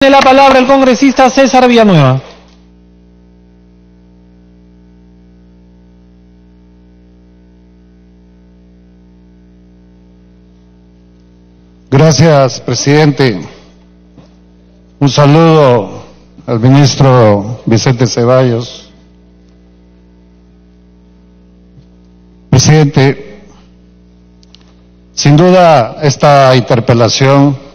Tiene la palabra el congresista César Villanueva. Gracias, presidente. Un saludo al ministro Vicente Ceballos. Presidente, sin duda esta interpelación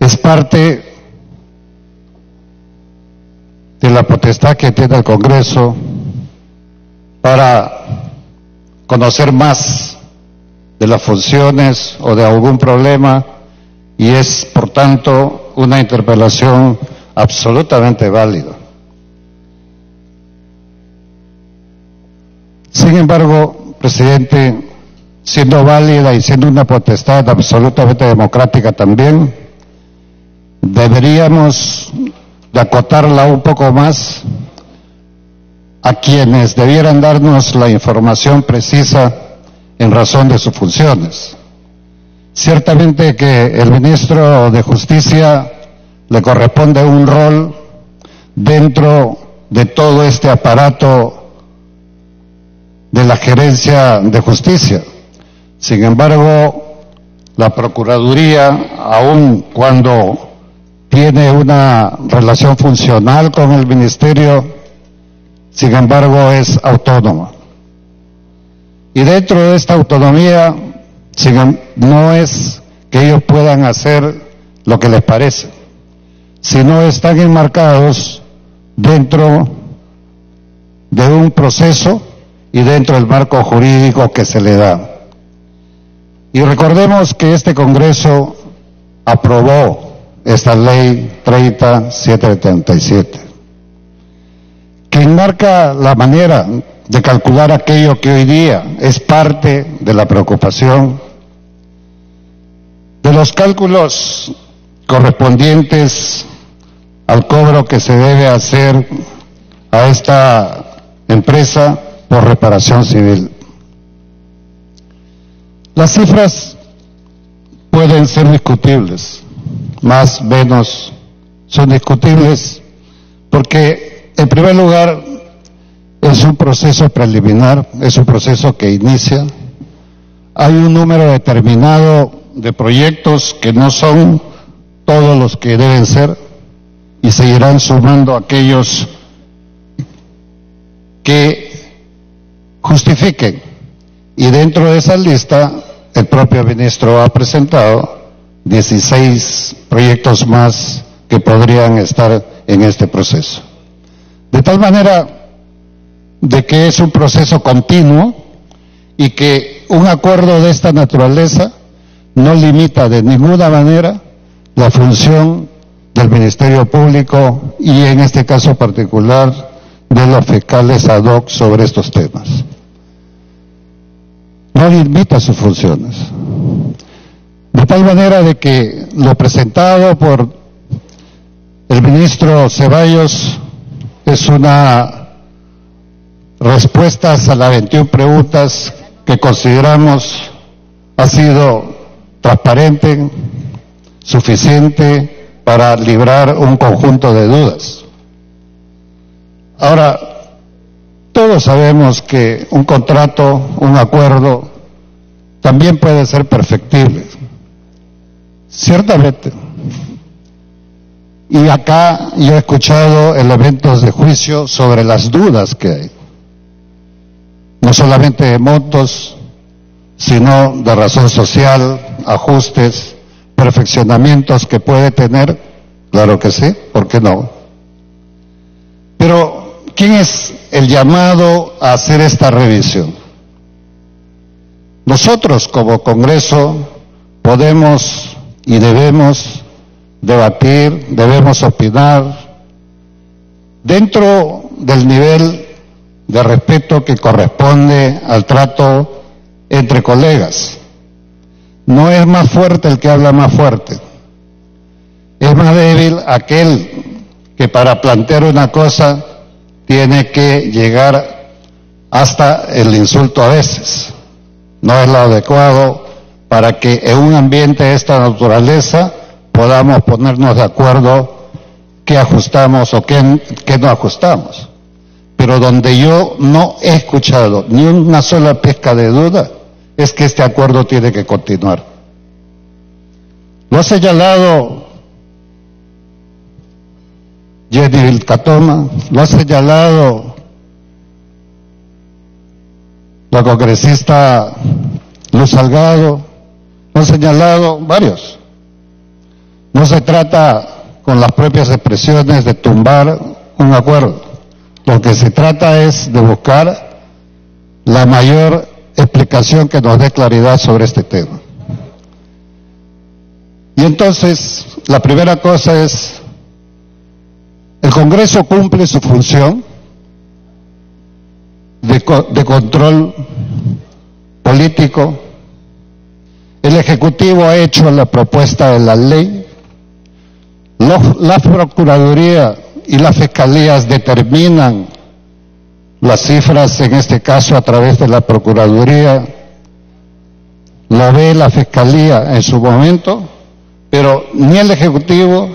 es parte de la potestad que tiene el Congreso para conocer más de las funciones o de algún problema, y es, por tanto, una interpelación absolutamente válida. Sin embargo, presidente, siendo válida y siendo una potestad absolutamente democrática también, deberíamos de acotarla un poco más a quienes debieran darnos la información precisa en razón de sus funciones. Ciertamente que el ministro de Justicia le corresponde un rol dentro de todo este aparato de la gerencia de justicia. Sin embargo, la Procuraduría, aun cuando tiene una relación funcional con el ministerio, sin embargo es autónoma. Y dentro de esta autonomía, no es que ellos puedan hacer lo que les parece, sino están enmarcados dentro de un proceso y dentro del marco jurídico que se le da. Y recordemos que este Congreso aprobó esta ley 30777, que enmarca la manera de calcular aquello que hoy día es parte de la preocupación, de los cálculos correspondientes al cobro que se debe hacer a esta empresa por reparación civil. Las cifras pueden ser discutibles, más o menos son discutibles, porque en primer lugar es un proceso preliminar, es un proceso que inicia, hay un número determinado de proyectos que no son todos los que deben ser, y se irán sumando aquellos que justifiquen, y dentro de esa lista el propio ministro ha presentado 16 proyectos más que podrían estar en este proceso. De tal manera de que es un proceso continuo y que un acuerdo de esta naturaleza no limita de ninguna manera la función del Ministerio Público y en este caso particular de los fiscales ad hoc sobre estos temas. No limita sus funciones. De tal manera de que lo presentado por el ministro Ceballos es una respuesta a las 21 preguntas que consideramos ha sido transparente, suficiente para librar un conjunto de dudas. Ahora, todos sabemos que un contrato, un acuerdo, también puede ser perfectible. Ciertamente. Y acá yo he escuchado elementos de juicio sobre las dudas que hay. No solamente de montos, sino de razón social, ajustes, perfeccionamientos que puede tener, claro que sí, ¿por qué no? Pero, ¿quién es el llamado a hacer esta revisión? Nosotros como Congreso podemos y debemos debatir, debemos opinar dentro del nivel de respeto que corresponde al trato entre colegas. No es más fuerte el que habla más fuerte, es más débil aquel que para plantear una cosa tiene que llegar hasta el insulto a veces. No es lo adecuado para que en un ambiente de esta naturaleza podamos ponernos de acuerdo qué ajustamos o qué no ajustamos. Pero donde yo no he escuchado ni una sola pizca de duda es que este acuerdo tiene que continuar. Lo ha señalado Jenny Vilcatoma, lo ha señalado la congresista Luz Salgado, lo han señalado varios. No se trata, con las propias expresiones, de tumbar un acuerdo. Lo que se trata es de buscar la mayor explicación que nos dé claridad sobre este tema. Y entonces, la primera cosa es, el Congreso cumple su función de control político. El Ejecutivo ha hecho la propuesta de la ley. La Procuraduría y las Fiscalías determinan las cifras, en este caso a través de la Procuraduría. Lo ve la Fiscalía en su momento, pero ni el Ejecutivo,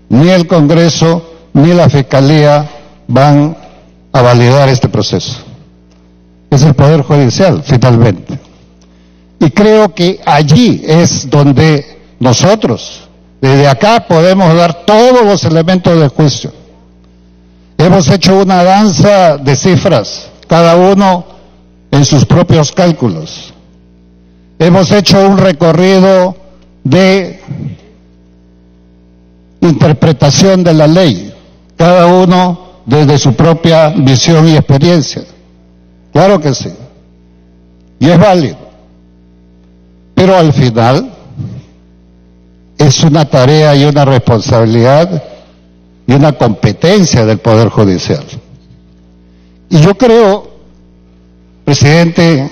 ni el Congreso, ni la Fiscalía van a validar este proceso. Es el Poder Judicial, finalmente. Y creo que allí es donde nosotros, desde acá, podemos dar todos los elementos de juicio. Hemos hecho una danza de cifras, cada uno en sus propios cálculos. Hemos hecho un recorrido de interpretación de la ley, cada uno desde su propia visión y experiencia. Claro que sí, y es válido, pero al final es una tarea y una responsabilidad y una competencia del Poder Judicial. Y yo creo, presidente,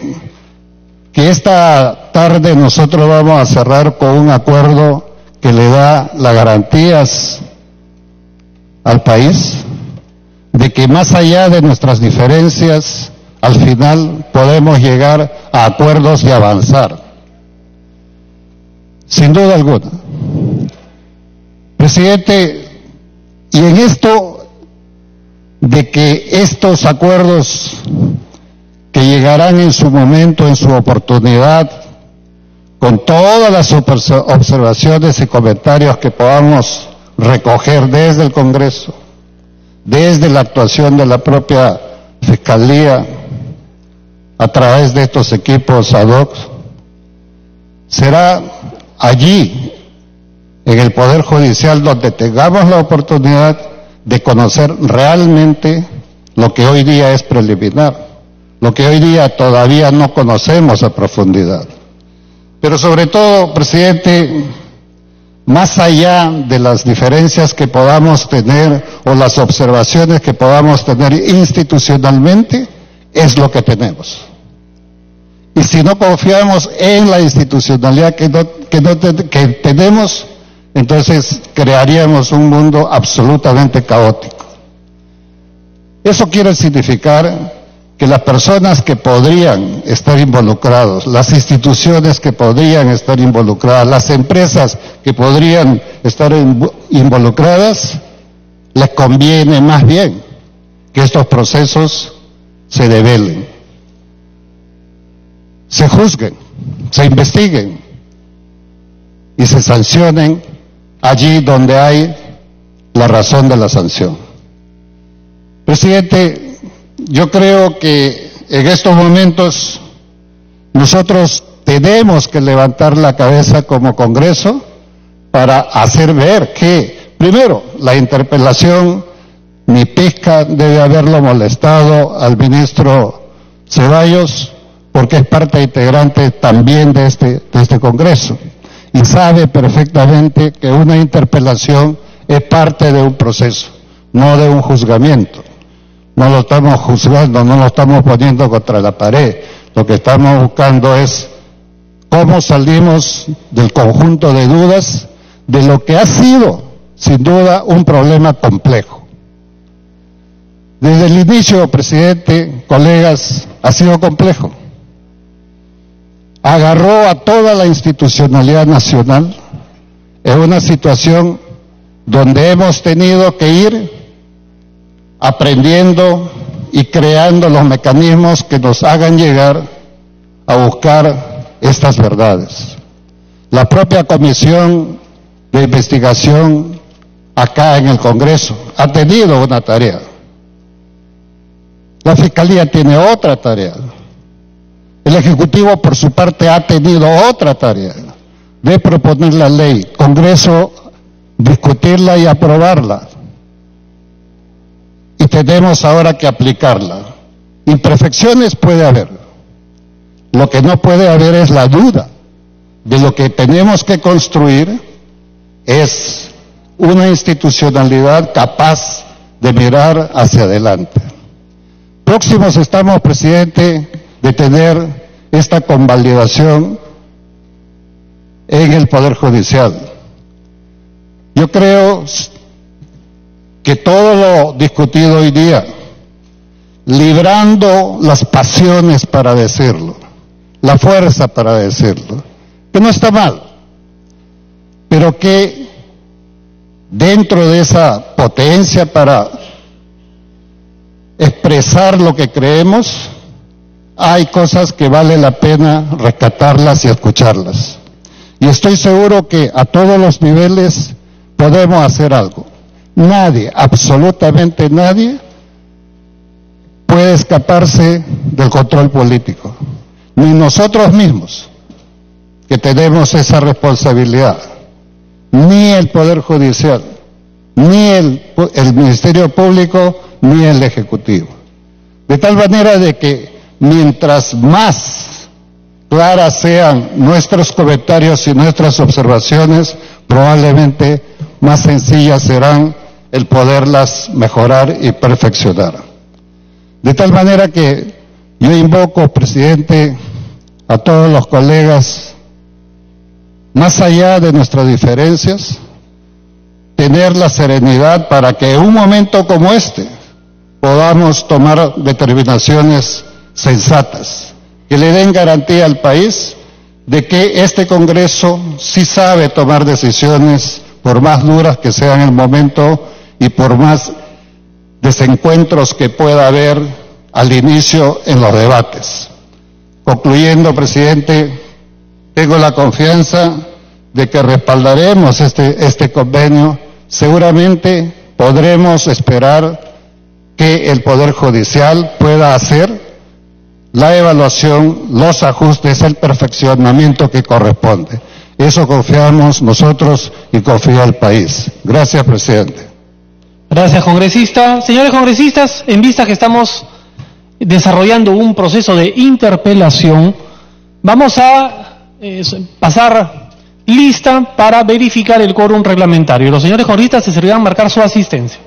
que esta tarde nosotros vamos a cerrar con un acuerdo que le da las garantías al país de que más allá de nuestras diferencias, al final podemos llegar a acuerdos y avanzar. Sin duda alguna. Presidente, y en esto de que estos acuerdos que llegarán en su momento, en su oportunidad, con todas las observaciones y comentarios que podamos recoger desde el Congreso, desde la actuación de la propia Fiscalía, a través de estos equipos ad hoc, será allí, en el Poder Judicial, donde tengamos la oportunidad de conocer realmente lo que hoy día es preliminar, lo que hoy día todavía no conocemos a profundidad. Pero sobre todo, presidente, más allá de las diferencias que podamos tener o las observaciones que podamos tener institucionalmente, es lo que tenemos. Y si no confiamos en la institucionalidad que tenemos, entonces crearíamos un mundo absolutamente caótico. Eso quiere significar que las personas que podrían estar involucrados, las instituciones que podrían estar involucradas, las empresas que podrían estar involucradas, les conviene más bien que estos procesos se develen, se juzguen, se investiguen y se sancionen allí donde hay la razón de la sanción. Presidente, yo creo que en estos momentos nosotros tenemos que levantar la cabeza como Congreso para hacer ver que, primero, la interpelación ni pizca debe haberlo molestado al ministro Ceballos, porque es parte integrante también de este Congreso, y sabe perfectamente que una interpelación es parte de un proceso, no de un juzgamiento. No lo estamos juzgando, no lo estamos poniendo contra la pared. Lo que estamos buscando es cómo salimos del conjunto de dudas de lo que ha sido, sin duda, un problema complejo. Desde el inicio, presidente, colegas, ha sido complejo. Agarró a toda la institucionalidad nacional en una situación donde hemos tenido que ir aprendiendo y creando los mecanismos que nos hagan llegar a buscar estas verdades. La propia comisión de investigación acá en el Congreso ha tenido una tarea. La Fiscalía tiene otra tarea. El Ejecutivo, por su parte, ha tenido otra tarea de proponer la ley, Congreso discutirla y aprobarla. Y tenemos ahora que aplicarla. Imperfecciones puede haber. Lo que no puede haber es la duda de lo que tenemos que construir es una institucionalidad capaz de mirar hacia adelante. Próximos estamos, presidente, de tener esta convalidación en el Poder Judicial. Yo creo que todo lo discutido hoy día, librando las pasiones para decirlo, la fuerza para decirlo, que no está mal, pero que dentro de esa potencia para expresar lo que creemos, hay cosas que vale la pena rescatarlas y escucharlas. Y estoy seguro que a todos los niveles podemos hacer algo. Nadie, absolutamente nadie, puede escaparse del control político. Ni nosotros mismos, que tenemos esa responsabilidad, ni el Poder Judicial, ni el Ministerio Público, ni el Ejecutivo. De tal manera de que mientras más claras sean nuestros comentarios y nuestras observaciones, probablemente más sencillas serán el poderlas mejorar y perfeccionar. De tal manera que yo invoco, presidente, a todos los colegas, más allá de nuestras diferencias, tener la serenidad para que en un momento como este podamos tomar determinaciones sensatas, que le den garantía al país de que este Congreso sí sabe tomar decisiones, por más duras que sean el momento y por más desencuentros que pueda haber al inicio en los debates. Concluyendo, presidente, tengo la confianza de que respaldaremos este convenio. Seguramente podremos esperar que el Poder Judicial pueda hacer la evaluación, los ajustes, el perfeccionamiento que corresponde. Eso confiamos nosotros y confía el país. Gracias, presidente. Gracias, congresista. Señores congresistas, en vista que estamos desarrollando un proceso de interpelación, vamos a pasar lista para verificar el quórum reglamentario. Los señores congresistas se servirán marcar su asistencia.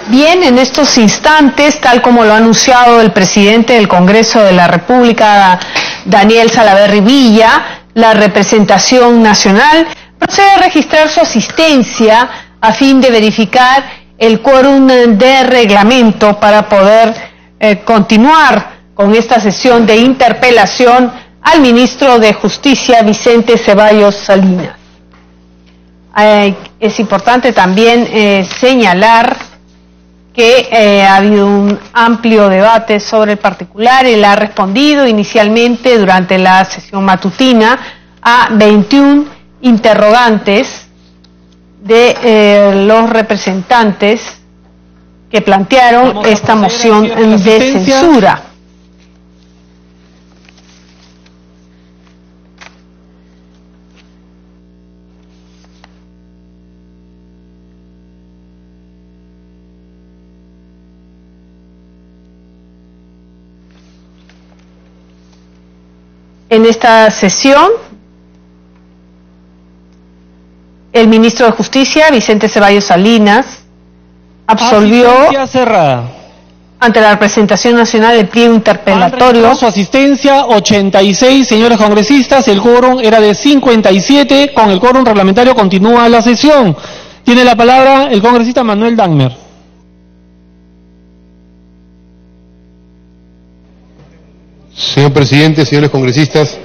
Bien, en estos instantes, tal como lo ha anunciado el presidente del Congreso de la República, Daniel Salaverry Villa, la representación nacional procede a registrar su asistencia a fin de verificar el quórum de reglamento para poder continuar con esta sesión de interpelación al ministro de Justicia, Vicente Ceballos Salinas. Es importante también señalar que ha habido un amplio debate sobre el particular. Él ha respondido inicialmente durante la sesión matutina a 21 interrogantes de los representantes que plantearon esta moción de censura. En esta sesión, el ministro de Justicia, Vicente Ceballos Salinas, absolvió ante la representación nacional el pliego interpelatorio. Su asistencia 86 señores congresistas, el quórum era de 57, con el quórum reglamentario continúa la sesión. Tiene la palabra el congresista Manuel Dagmer. Señor presidente, señores congresistas,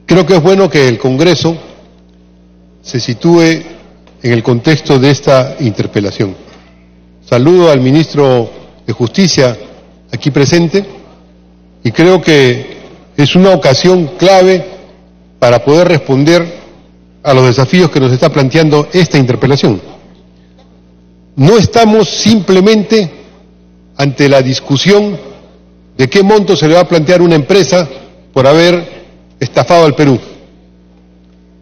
creo que es bueno que el Congreso se sitúe en el contexto de esta interpelación. Saludo al ministro de Justicia aquí presente y creo que es una ocasión clave para poder responder a los desafíos que nos está planteando esta interpelación. No estamos simplemente ante la discusión de qué monto se le va a plantear a una empresa por haber estafado al Perú,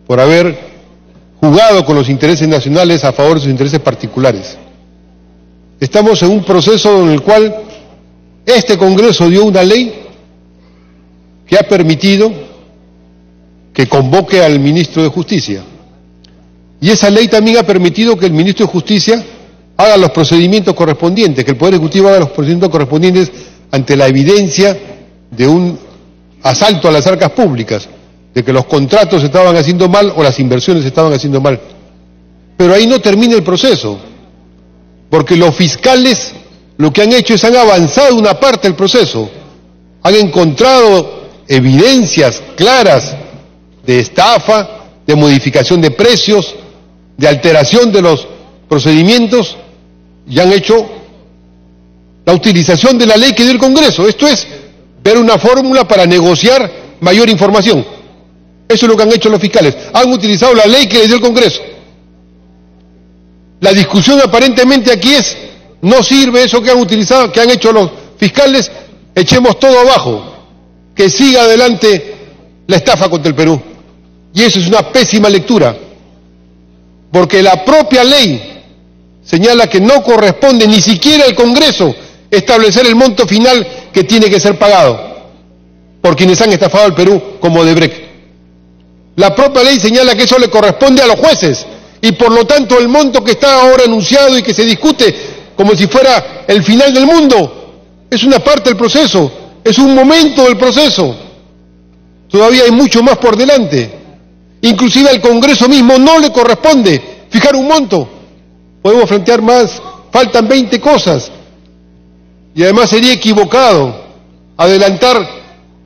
por haber jugado con los intereses nacionales a favor de sus intereses particulares. Estamos en un proceso en el cual este Congreso dio una ley que ha permitido que convoque al ministro de Justicia. Y esa ley también ha permitido que el ministro de Justicia haga los procedimientos correspondientes, que el Poder Ejecutivo haga los procedimientos correspondientes ante la evidencia de un asalto a las arcas públicas, de que los contratos se estaban haciendo mal o las inversiones se estaban haciendo mal. Pero ahí no termina el proceso, porque los fiscales lo que han hecho es han avanzado una parte del proceso, han encontrado evidencias claras de estafa, de modificación de precios, de alteración de los procedimientos y han hecho la utilización de la ley que dio el Congreso. Esto es ver una fórmula para negociar mayor información. Eso es lo que han hecho los fiscales. Han utilizado la ley que les dio el Congreso. La discusión aparentemente aquí es, no sirve eso que han utilizado, que han hecho los fiscales, echemos todo abajo, que siga adelante la estafa contra el Perú. Y eso es una pésima lectura, porque la propia ley señala que no corresponde ni siquiera al Congreso establecer el monto final que tiene que ser pagado por quienes han estafado al Perú como Odebrecht. La propia ley señala que eso le corresponde a los jueces y por lo tanto el monto que está ahora anunciado y que se discute como si fuera el final del mundo es una parte del proceso, es un momento del proceso. Todavía hay mucho más por delante. Inclusive al Congreso mismo no le corresponde fijar un monto. Podemos plantear más, faltan 20 cosas. Y además sería equivocado adelantar,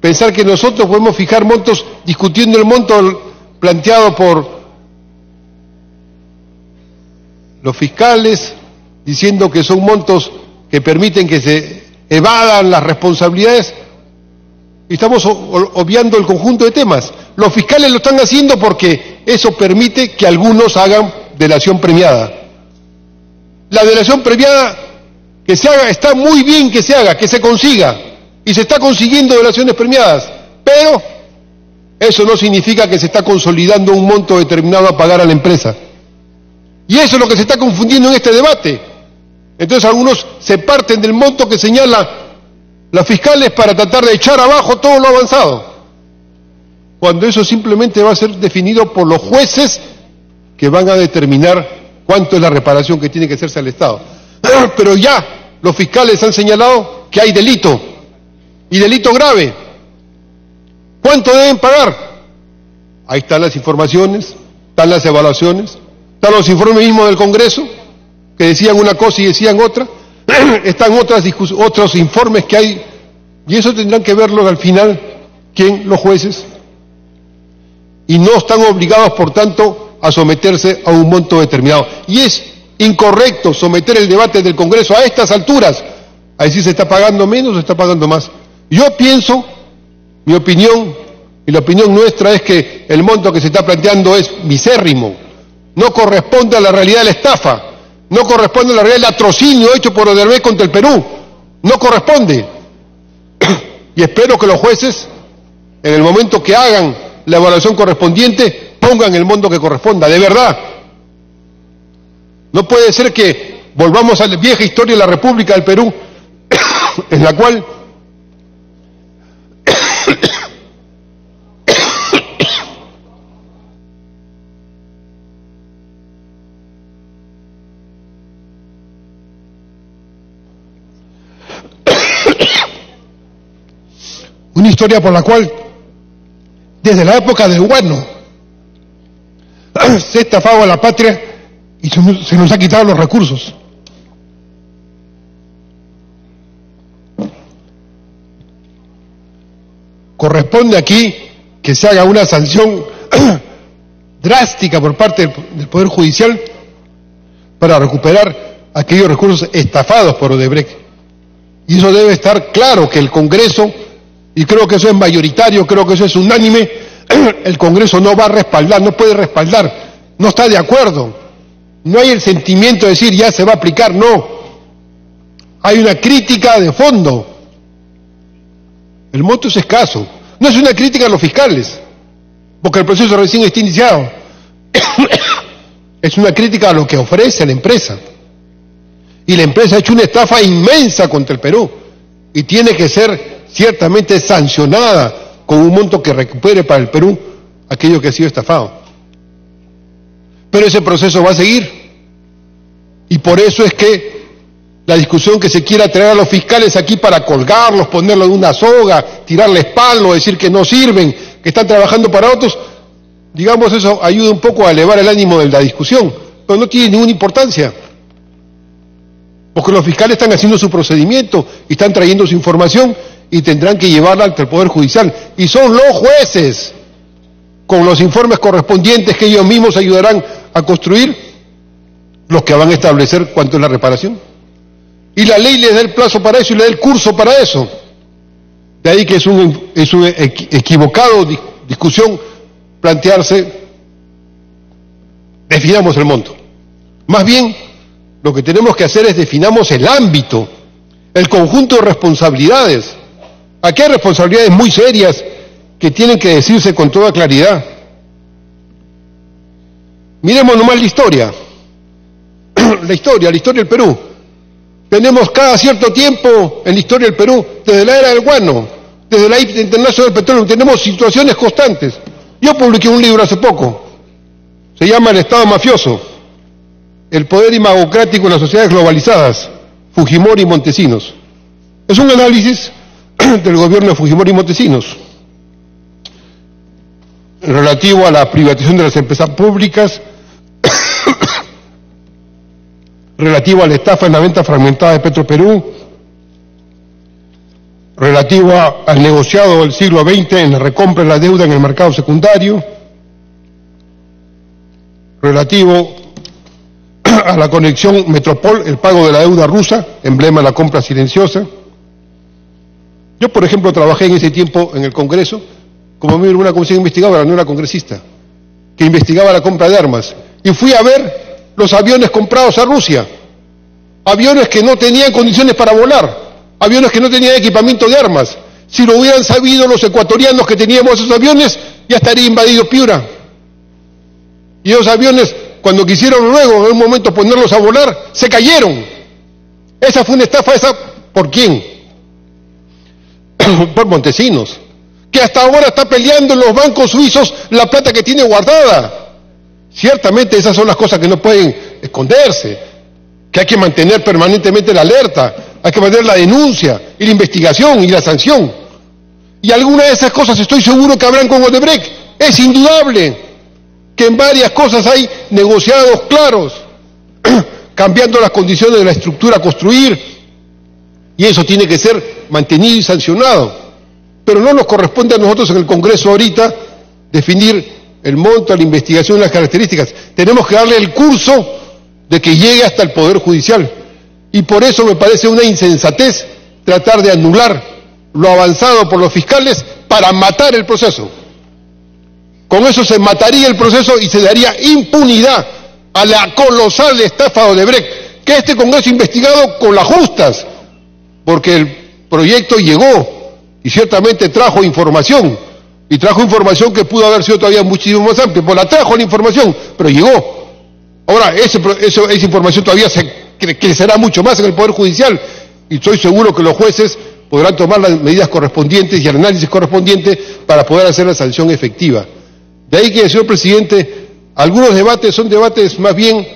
pensar que nosotros podemos fijar montos discutiendo el monto planteado por los fiscales, diciendo que son montos que permiten que se evadan las responsabilidades. Y estamos obviando el conjunto de temas. Los fiscales lo están haciendo porque eso permite que algunos hagan delación premiada. La delación premiada que se haga, está muy bien que se haga, que se consiga, y se está consiguiendo delaciones premiadas, pero eso no significa que se está consolidando un monto determinado a pagar a la empresa. Y eso es lo que se está confundiendo en este debate. Entonces algunos se parten del monto que señalan los fiscales para tratar de echar abajo todo lo avanzado, cuando eso simplemente va a ser definido por los jueces que van a determinar cuánto es la reparación que tiene que hacerse al Estado. Pero ya los fiscales han señalado que hay delito, y delito grave. ¿Cuánto deben pagar? Ahí están las informaciones, están las evaluaciones, están los informes mismos del Congreso, que decían una cosa y decían otra, están otros informes que hay, y eso tendrán que verlo al final, ¿quién? Los jueces. Y no están obligados, por tanto, a someterse a un monto determinado. Y es incorrecto someter el debate del Congreso a estas alturas, a decir se está pagando menos o se está pagando más. Yo pienso, mi opinión y la opinión nuestra es que el monto que se está planteando es misérrimo, no corresponde a la realidad de la estafa, no corresponde a la realidad del latrocinio hecho por Odebrecht contra el Perú, no corresponde. Y espero que los jueces, en el momento que hagan la evaluación correspondiente, pongan el monto que corresponda, de verdad. No puede ser que volvamos a la vieja historia de la República del Perú, en la cual una historia por la cual desde la época del Guano se ha estafado a la patria y se nos ha quitado los recursos. Corresponde aquí que se haga una sanción drástica por parte del Poder Judicial para recuperar aquellos recursos estafados por Odebrecht. Y eso debe estar claro, que el Congreso, y creo que eso es mayoritario, creo que eso es unánime, el Congreso no va a respaldar, no puede respaldar, no está de acuerdo. No hay el sentimiento de decir ya se va a aplicar, no. Hay una crítica de fondo. El monto es escaso. No es una crítica a los fiscales, porque el proceso recién está iniciado. Es una crítica a lo que ofrece la empresa. Y la empresa ha hecho una estafa inmensa contra el Perú y tiene que ser ciertamente sancionada con un monto que recupere para el Perú aquello que ha sido estafado. Pero ese proceso va a seguir. Y por eso es que la discusión que se quiera traer a los fiscales aquí para colgarlos, ponerlos en una soga, tirarles palo, decir que no sirven, que están trabajando para otros, digamos, eso ayuda un poco a elevar el ánimo de la discusión, pero no tiene ninguna importancia. Porque los fiscales están haciendo su procedimiento y están trayendo su información y tendrán que llevarla ante el Poder Judicial. Y son los jueces, con los informes correspondientes que ellos mismos ayudarán a construir, los que van a establecer cuánto es la reparación. Y la ley les da el plazo para eso y le da el curso para eso. De ahí que es un equivocado discusión plantearse, definamos el monto. Más bien, lo que tenemos que hacer es definamos el ámbito, el conjunto de responsabilidades. Aquí hay responsabilidades muy serias que tienen que decirse con toda claridad. Miremos nomás la historia del Perú. Tenemos cada cierto tiempo en la historia del Perú, desde la era del Guano, desde la Internacional del Petróleo, tenemos situaciones constantes. Yo publiqué un libro hace poco, se llama El Estado Mafioso, el poder democrático en las sociedades globalizadas, Fujimori y Montesinos. Es un análisis del gobierno de Fujimori y Montesinos, relativo a la privatización de las empresas públicas, relativo a la estafa en la venta fragmentada de Petroperú, relativo al negociado del siglo XX en la recompra de la deuda en el mercado secundario, relativo a la conexión Metropol, el pago de la deuda rusa, emblema de la compra silenciosa. Yo, por ejemplo, trabajé en ese tiempo en el Congreso como miembro de una comisión investigadora, no era congresista, que investigaba la compra de armas. Y fui a ver los aviones comprados a Rusia, aviones que no tenían condiciones para volar, aviones que no tenían equipamiento de armas. Si lo hubieran sabido los ecuatorianos que teníamos esos aviones, ya estaría invadido Piura. Y esos aviones, cuando quisieron luego en un momento ponerlos a volar, se cayeron. Esa fue una estafa. ¿Esa por quién? Por Montesinos, que hasta ahora está peleando en los bancos suizos la plata que tiene guardada. Ciertamente esas son las cosas que no pueden esconderse, que hay que mantener permanentemente la alerta, hay que mantener la denuncia y la investigación y la sanción. Y algunas de esas cosas estoy seguro que habrán con Odebrecht. Es indudable que en varias cosas hay negociados claros, cambiando las condiciones de la estructura a construir, y eso tiene que ser mantenido y sancionado. Pero no nos corresponde a nosotros en el Congreso ahorita definir el monto, la investigación y las características. Tenemos que darle el curso de que llegue hasta el Poder Judicial. Y por eso me parece una insensatez tratar de anular lo avanzado por los fiscales para matar el proceso. Con eso se mataría el proceso y se daría impunidad a la colosal estafa de Odebrecht, que este Congreso ha investigado con las justas, porque el proyecto llegó y ciertamente trajo información, y trajo información que pudo haber sido todavía muchísimo más amplia, pues la trajo la información, pero llegó. Ahora, esa información todavía se crecerá mucho más en el Poder Judicial, y estoy seguro que los jueces podrán tomar las medidas correspondientes y el análisis correspondiente para poder hacer la sanción efectiva. De ahí que, señor presidente, algunos debates son debates más bien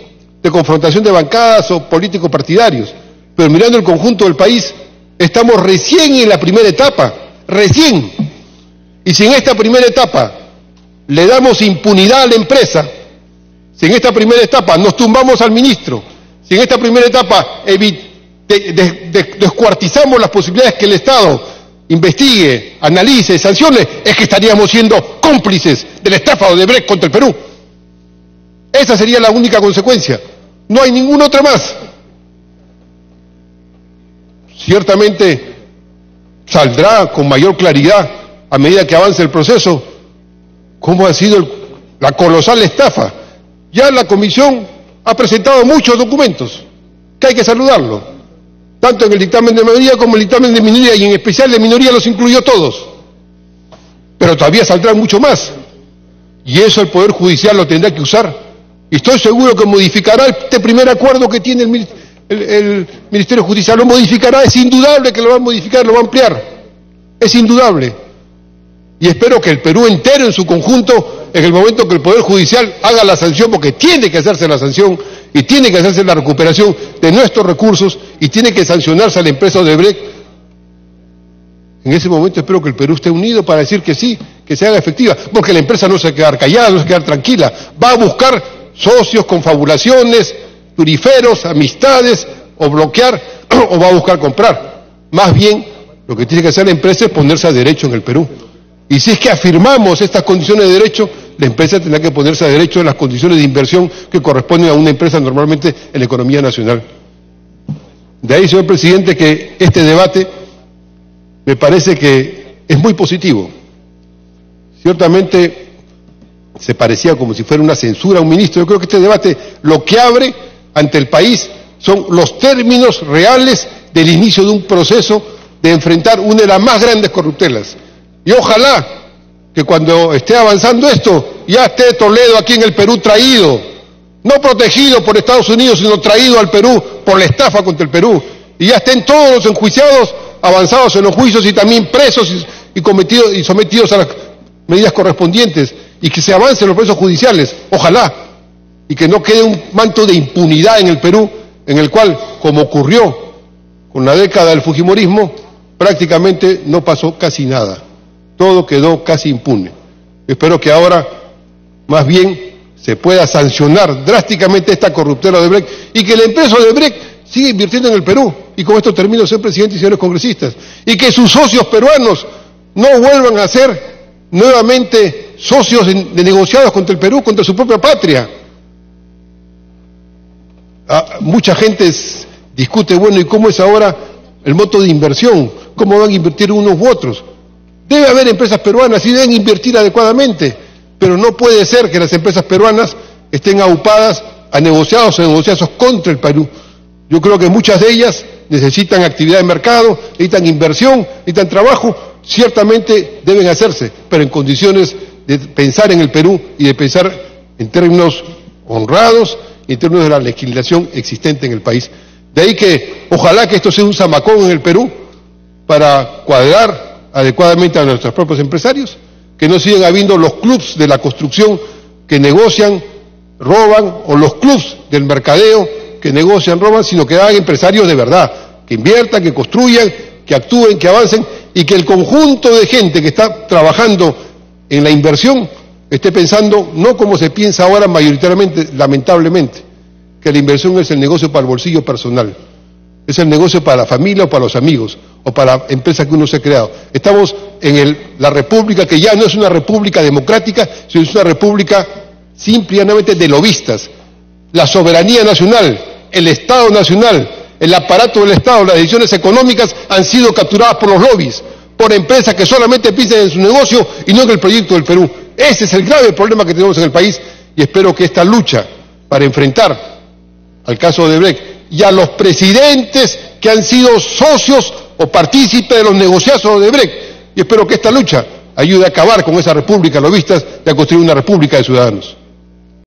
de confrontación de bancadas o políticos partidarios, pero mirando el conjunto del país, estamos recién en la primera etapa, recién. Y si en esta primera etapa le damos impunidad a la empresa, si en esta primera etapa nos tumbamos al ministro, si en esta primera etapa descuartizamos las posibilidades que el Estado investigue, analice, sancione, es que estaríamos siendo cómplices de la estafa de Odebrecht contra el Perú. Esa sería la única consecuencia. No hay ninguna otra más. Ciertamente saldrá con mayor claridad a medida que avance el proceso cómo ha sido la colosal estafa. Ya la Comisión ha presentado muchos documentos, que hay que saludarlo. Tanto en el dictamen de mayoría como en el dictamen de minoría, y en especial de minoría los incluyó todos. Pero todavía saldrán mucho más. Y eso el Poder Judicial lo tendrá que usar. Y estoy seguro que modificará este primer acuerdo que tiene el Ministerio de Justicia. Lo modificará, es indudable que lo va a modificar, lo va a ampliar. Es indudable. Y espero que el Perú entero en su conjunto, en el momento que el Poder Judicial haga la sanción, porque tiene que hacerse la sanción, y tiene que hacerse la recuperación de nuestros recursos, y tiene que sancionarse a la empresa Odebrecht. En ese momento espero que el Perú esté unido para decir que sí, que se haga efectiva, porque la empresa no se va a quedar callada, no se va a quedar tranquila, va a buscar socios, confabulaciones, turiferos, amistades, o bloquear, o va a buscar comprar. Más bien, lo que tiene que hacer la empresa es ponerse a derecho en el Perú. Y si es que afirmamos estas condiciones de derecho, la empresa tendrá que ponerse a derecho en las condiciones de inversión que corresponden a una empresa normalmente en la economía nacional. De ahí, señor presidente, que este debate me parece que es muy positivo. Ciertamente se parecía como si fuera una censura a un ministro. Yo creo que este debate lo que abre ante el país son los términos reales del inicio de un proceso de enfrentar una de las más grandes corruptelas. Y ojalá que cuando esté avanzando esto, ya esté Toledo aquí en el Perú traído, no protegido por Estados Unidos, sino traído al Perú por la estafa contra el Perú, y ya estén todos los enjuiciados avanzados en los juicios y también presos y sometidos a las medidas correspondientes, y que se avance en los procesos judiciales, ojalá, y que no quede un manto de impunidad en el Perú, en el cual, como ocurrió con la década del fujimorismo, prácticamente no pasó casi nada. Todo quedó casi impune. Espero que ahora, más bien, se pueda sancionar drásticamente esta corruptela de Odebrecht y que la empresa Odebrecht siga invirtiendo en el Perú. Y con esto termino, señor presidente y señores congresistas. Y que sus socios peruanos no vuelvan a ser nuevamente socios de negociados contra el Perú, contra su propia patria. Mucha gente discute, bueno, ¿y cómo es ahora el monto de inversión? ¿Cómo van a invertir unos u otros? Debe haber empresas peruanas y deben invertir adecuadamente, pero no puede ser que las empresas peruanas estén aupadas a negociados o negociados contra el Perú. Yo creo que muchas de ellas necesitan actividad de mercado, necesitan inversión, necesitan trabajo, ciertamente deben hacerse, pero en condiciones de pensar en el Perú y de pensar en términos honrados y en términos de la legislación existente en el país. De ahí que ojalá que esto sea un zamacón en el Perú para cuadrar adecuadamente a nuestros propios empresarios, que no sigan habiendo los clubs de la construcción que negocian, roban, o los clubs del mercadeo que negocian, roban, sino que hagan empresarios de verdad, que inviertan, que construyan, que actúen, que avancen, y que el conjunto de gente que está trabajando en la inversión esté pensando no como se piensa ahora mayoritariamente, lamentablemente, que la inversión es el negocio para el bolsillo personal. Es el negocio para la familia o para los amigos, o para la empresa que uno se ha creado. Estamos en la república que ya no es una república democrática, sino es una república simplemente de lobistas, la soberanía nacional, el Estado nacional, el aparato del Estado, las decisiones económicas han sido capturadas por los lobbies, por empresas que solamente piensan en su negocio y no en el proyecto del Perú. Ese es el grave problema que tenemos en el país y espero que esta lucha para enfrentar al caso de Odebrecht y a los presidentes que han sido socios o partícipes de los negociados de Odebrecht, y espero que esta lucha ayude a acabar con esa república lobistas y a construir una república de ciudadanos.